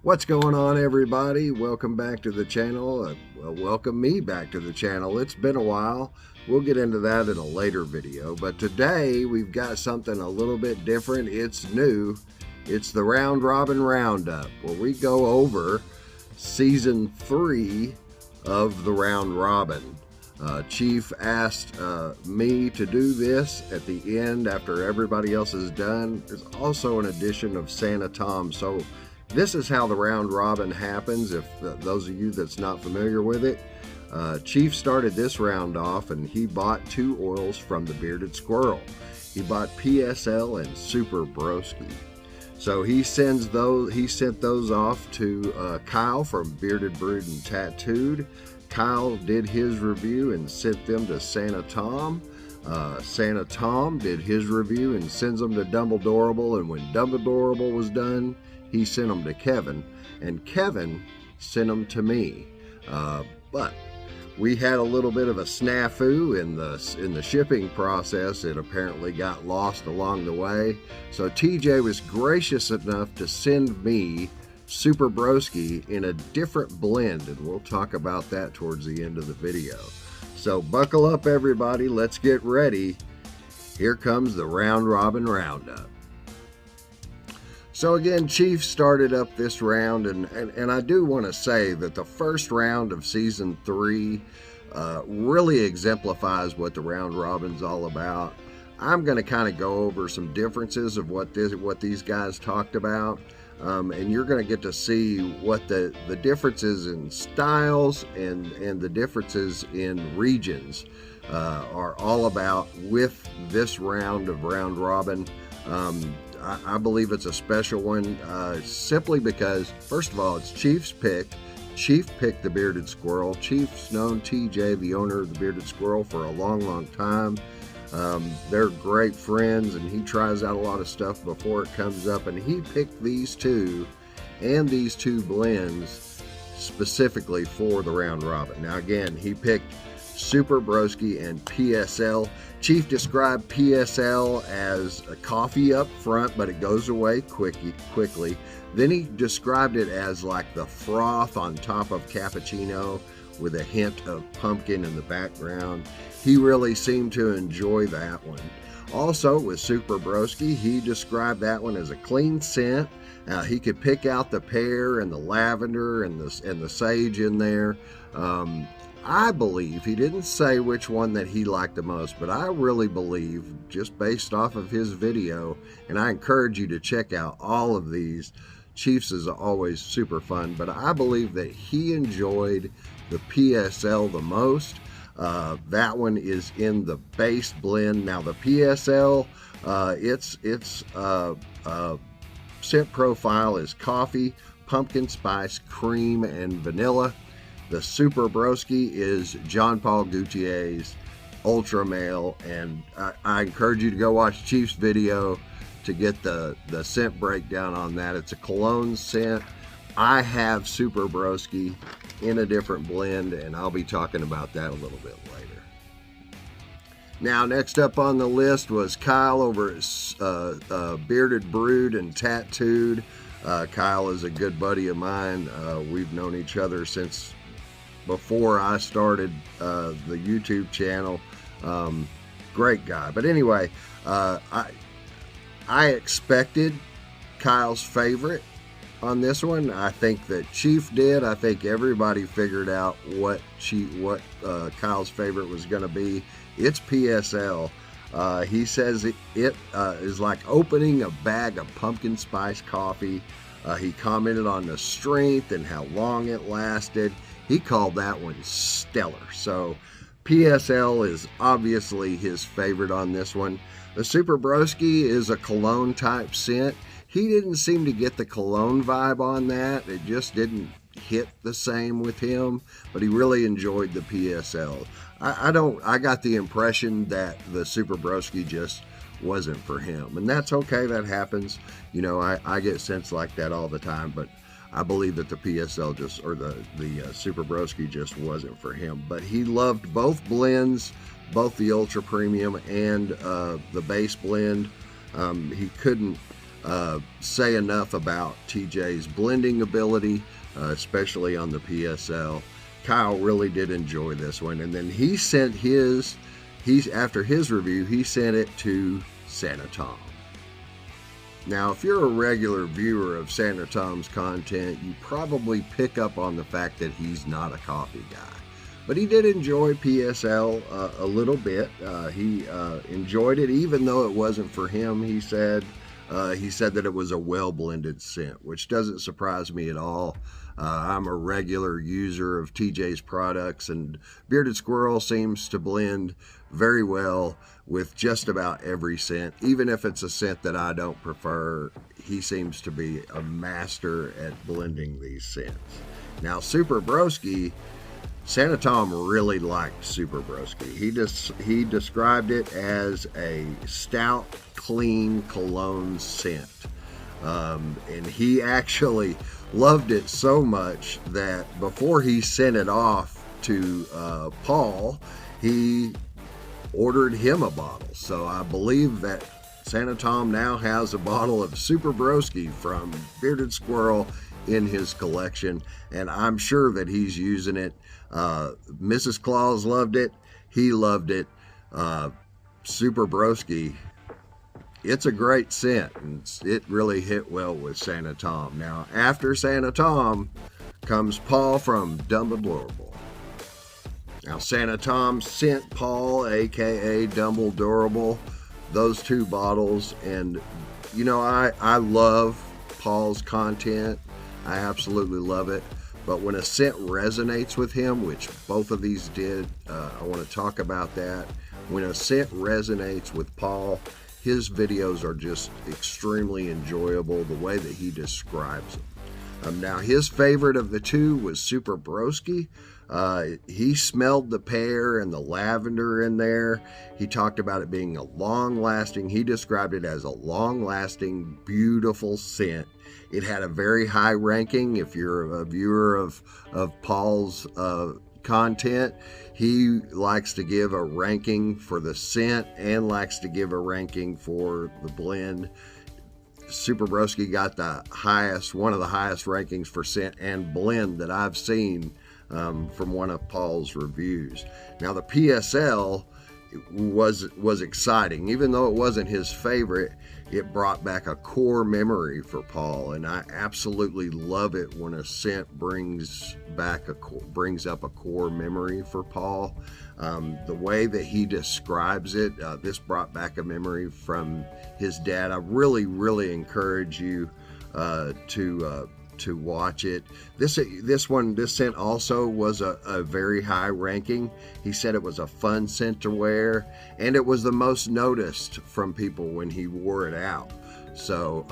What's going on, everybody? Welcome back to the channel. Well, welcome me back to the channel. It's been a while. We'll get into that in a later video, but today we've got something a little bit different. It's new. It's the Round Robin Roundup, where we go over season 3 of the Round Robin. Chief asked me to do this at the end after everybody else is done. There's also an edition of Santa Tom, so this is how the round robin happens. If those of you that's not familiar with it, Chief started this round off and he bought 2 oils from the Bearded Squirrel. He bought PSL and Super Broski. So he sent those off to Kyle from Bearded Brood and Tattooed. Kyle did his review and sent them to Santa Tom. Santa Tom did his review and sends them to Dumbledorable, and when Dumbledorable was done, he sent them to Kevin, and Kevin sent them to me. But we had a little bit of a snafu in the shipping process. It apparently got lost along the way. So TJ was gracious enough to send me Super Broski in a different blend, and we'll talk about that towards the end of the video. So buckle up, everybody. Let's get ready. Here comes the Round Robin Roundup. So again, Chief started up this round, and I do want to say that the first round of season 3 really exemplifies what the Round Robin's all about. I'm going to kind of go over some differences of what these guys talked about, and you're going to get to see what the differences in styles and the differences in regions are all about with this round of Round Robin. I believe it's a special one simply because, first of all, it's Chief's pick. Chief picked the Bearded Squirrel. Chief's known TJ, the owner of the Bearded Squirrel, for a long time. They're great friends, and he tries out a lot of stuff before it comes up, and he picked these 2 and these 2 blends specifically for the Round Robin. Now again, he picked Super Broski and PSL. Chief described PSL as a coffee up front, but it goes away quickly. Then he described it as like the froth on top of cappuccino with a hint of pumpkin in the background. He really seemed to enjoy that one. Also with Super Broski, he described that one as a clean scent. He could pick out the pear and the lavender and the sage in there. I believe, he didn't say which one that he liked the most, but I really believe, just based off of his video, and I encourage you to check out all of these. Chief's is always super fun, but I believe that he enjoyed the PSL the most. That one is in the base blend. Now the PSL, its scent profile is coffee, pumpkin spice, cream, and vanilla. The Super Broski is John Paul Gaultier's Ultra Male, and I encourage you to go watch Chief's video to get the scent breakdown on that. It's a cologne scent. I have Super Broski in a different blend, and I'll be talking about that a little bit later. Now, next up on the list was Kyle over at Bearded Brood and Tattooed. Kyle is a good buddy of mine. We've known each other since before I started the YouTube channel. Great guy. But anyway, I expected Kyle's favorite on this one. I think that Chief did. I think everybody figured out what Kyle's favorite was going to be. It's PSL. He says it is like opening a bag of pumpkin spice coffee. He commented on the strength and how long it lasted. He called that one stellar. So PSL is obviously his favorite on this one. The Super Broski is a cologne type scent. He didn't seem to get the cologne vibe on that. It just didn't hit the same with him, but he really enjoyed the PSL. I got the impression that the Super Broski just wasn't for him, and that's okay. That happens. You know, I get scents like that all the time, but I believe that the PSL the Super Broski just wasn't for him. But he loved both blends, both the Ultra Premium and the base blend. He couldn't say enough about TJ's blending ability, especially on the PSL. Kyle really did enjoy this one, and then he sent after his review, he sent it to Santa Tom. Now, if you're a regular viewer of Santa Tom's content, you probably pick up on the fact that he's not a coffee guy. But he did enjoy PSL a little bit. He enjoyed it, even though it wasn't for him, he said. He said that it was a well-blended scent, which doesn't surprise me at all. I'm a regular user of TJ's products, and Bearded Squirrel seems to blend very well with just about every scent. Even if it's a scent that I don't prefer, he seems to be a master at blending these scents. Now, Super Broski, Santa Tom really liked Super Broski. He described it as a stout, clean cologne scent. And he actually loved it so much that before he sent it off to Paul, he ordered him a bottle. So I believe that Santa Tom now has a bottle of Super Broski from Bearded Squirrel in his collection, and I'm sure that he's using it. Mrs. Claus loved it. He loved it. Super Broski, it's a great scent, and it really hit well with Santa Tom. Now, after Santa Tom comes Paul from Dumb Adorable. Now, Santa Tom sent Paul, aka Dumb Adorable, those two bottles, and you know, I love Paul's content. I absolutely love it. But when a scent resonates with him, which both of these did, I want to talk about that. When a scent resonates with Paul, his videos are just extremely enjoyable, the way that he describes them. Now, his favorite of the two was Super Broski. He smelled the pear and the lavender in there. He talked about it being he described it as a long-lasting, beautiful scent. It had a very high ranking. If you're a viewer of Paul's content, he likes to give a ranking for the scent and likes to give a ranking for the blend. Super Broski got one of the highest rankings for scent and blend that I've seen from one of Paul's reviews. Now, the PSL was exciting. Even though it wasn't his favorite, it brought back a core memory for Paul, and I absolutely love it when a scent brings up a core memory for Paul. The way that he describes it, this brought back a memory from his dad. I really, really encourage you to watch it. This scent also was a very high ranking. He said it was a fun scent to wear, and it was the most noticed from people when he wore it out. So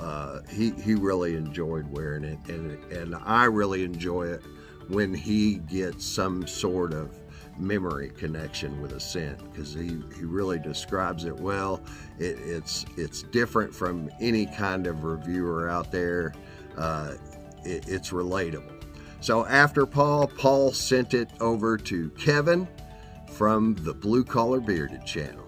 he really enjoyed wearing it, and I really enjoy it when he gets some sort of memory connection with a scent, because he really describes it well. It's different from any kind of reviewer out there. It's relatable. So after Paul sent it over to Kevin from the Blue Collar Bearded channel.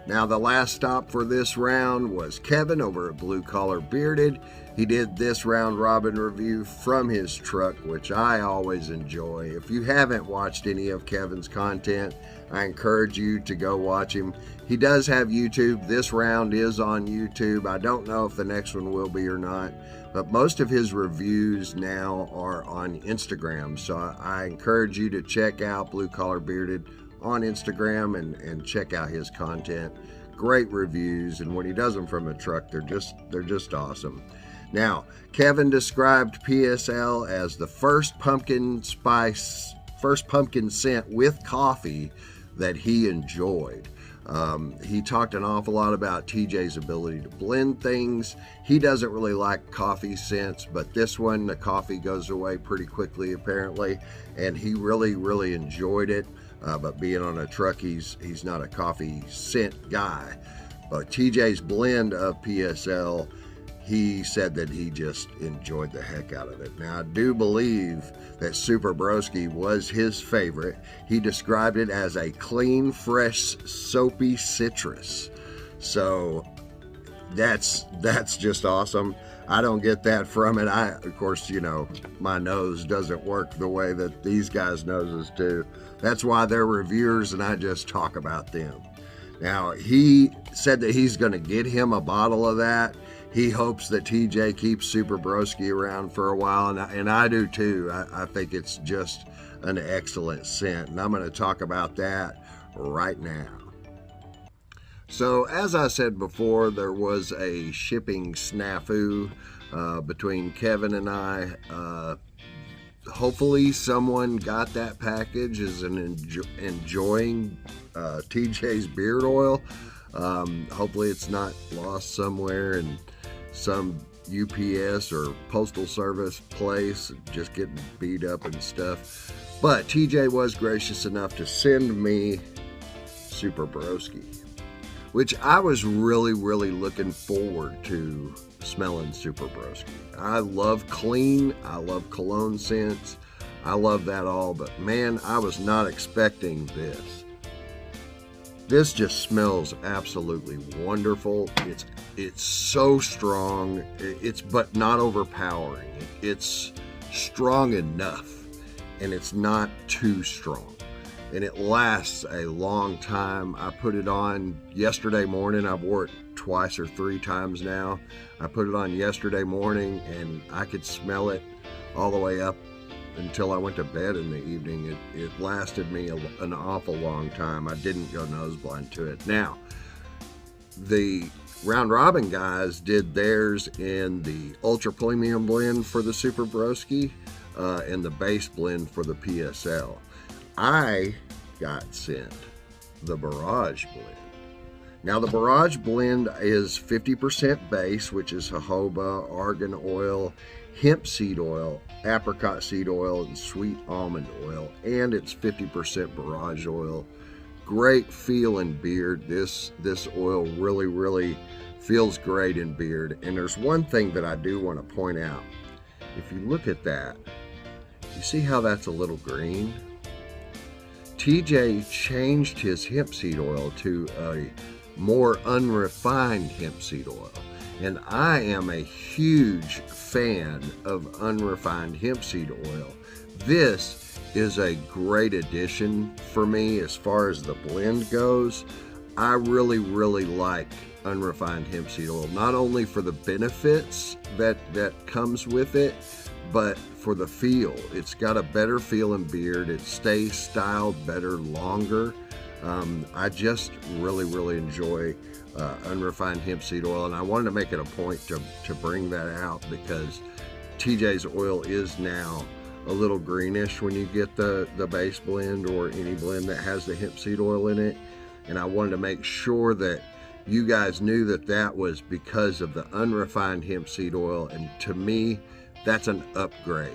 Now, the last stop for this round was Kevin over at Blue Collar Bearded. He did this round robin review from his truck, which I always enjoy. If you haven't watched any of Kevin's content, I encourage you to go watch him. He does have YouTube. This round is on YouTube. I don't know if the next one will be or not, but most of his reviews now are on Instagram. So I encourage you to check out Blue Collar Bearded on Instagram and check out his content. Great reviews, and when he does them from a truck, they're just awesome. Now, Kevin described PSL as the first pumpkin scent with coffee that he enjoyed. He talked an awful lot about TJ's ability to blend things. He doesn't really like coffee scents, but this one, the coffee goes away pretty quickly apparently, and he really, really enjoyed it. But being on a truck, he's not a coffee scent guy. But TJ's blend of PSL, he said that he just enjoyed the heck out of it. Now, I do believe that Super Broski was his favorite. He described it as a clean, fresh, soapy citrus. So That's just awesome. I don't get that from it. Of course, my nose doesn't work the way that these guys' noses do. That's why they're reviewers, and I just talk about them. Now, he said that he's going to get him a bottle of that. He hopes that TJ keeps Super Broski around for a while, and I do too. I think it's just an excellent scent, and I'm going to talk about that right now. So, as I said before, there was a shipping snafu between Kevin and I. Hopefully someone got that package, is enjoying TJ's beard oil. Hopefully it's not lost somewhere in some UPS or postal service place, just getting beat up and stuff. But TJ was gracious enough to send me Super Broski, which I was really, really looking forward to smelling Super Broski. I love clean, I love cologne scents, I love that all, but man, I was not expecting this. This just smells absolutely wonderful. It's so strong, but not overpowering. It's strong enough, and it's not too strong. And it lasts a long time. I put it on yesterday morning. I've wore it twice or three times now. I put it on yesterday morning, and I could smell it all the way up until I went to bed in the evening. It lasted me an awful long time. I didn't go noseblind to it. Now, the Round Robin guys did theirs in the Ultra Premium blend for the Super Broski and the base blend for the PSL. I got sent the Barrage blend. Now, the Barrage blend is 50% base, which is jojoba, argan oil, hemp seed oil, apricot seed oil, and sweet almond oil, and it's 50% Barrage oil. Great feel in beard. This oil really, really feels great in beard. And there's one thing that I do want to point out. If you look at that, you see how that's a little green? TJ changed his hemp seed oil to a more unrefined hemp seed oil. And I am a huge fan of unrefined hemp seed oil. This is a great addition for me as far as the blend goes. I really, really like unrefined hemp seed oil, not only for the benefits that comes with it, but for the feel. It's got a better feel in beard. It stays styled better longer. I just really, really enjoy unrefined hemp seed oil, and I wanted to make it a point to bring that out because TJ's oil is now a little greenish when you get the base blend or any blend that has the hemp seed oil in it. And I wanted to make sure that you guys knew that was because of the unrefined hemp seed oil. And to me, that's an upgrade.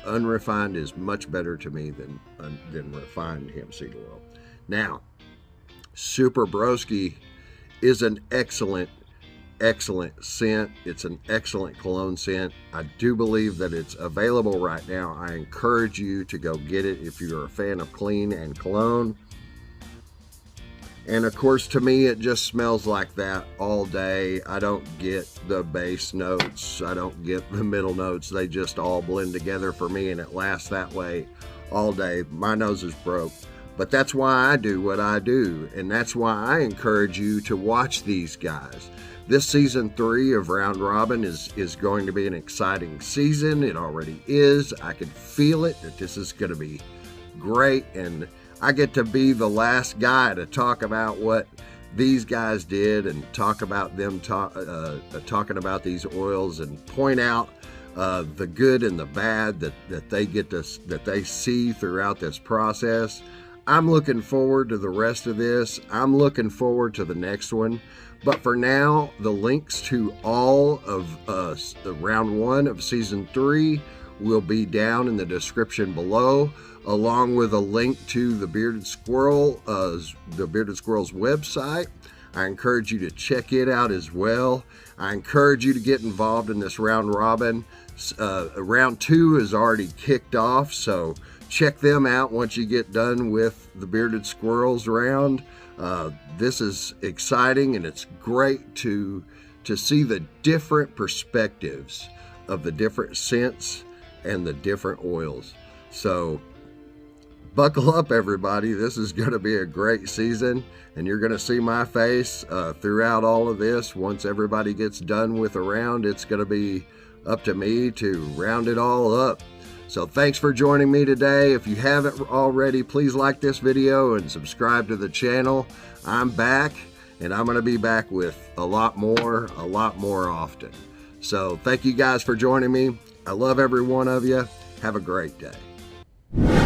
Unrefined is much better to me than refined hemp seed oil. Now, Super Broski is an excellent scent. It's an excellent cologne scent. I do believe that it's available right now. I encourage you to go get it if you're a fan of clean and cologne. And of course, to me, it just smells like that all day. I don't get the base notes. I don't get the middle notes. They just all blend together for me, and it lasts that way all day. My nose is broke. But that's why I do what I do, and that's why I encourage you to watch these guys. This season 3 of Round Robin is going to be an exciting season. It already is. I can feel it, that this is going to be great, and I get to be the last guy to talk about what these guys did and talk about them talking about these oils and point out the good and the bad that they see throughout this process. I'm looking forward to the rest of this. I'm looking forward to the next one. But for now, the links to all of the round 1 of season 3 will be down in the description below, along with a link to the Bearded Squirrel's website. I encourage you to check it out as well. I encourage you to get involved in this round robin. Round 2 is already kicked off, so check them out once you get done with the Bearded Squirrels round. This is exciting, and it's great to see the different perspectives of the different scents and the different oils. So buckle up, everybody. This is going to be a great season, and you're going to see my face throughout all of this. Once everybody gets done with a round, it's going to be up to me to round it all up. So thanks for joining me today. If you haven't already, please like this video and subscribe to the channel. I'm back, and I'm going to be back with a lot more often. So thank you guys for joining me. I love every one of you. Have a great day.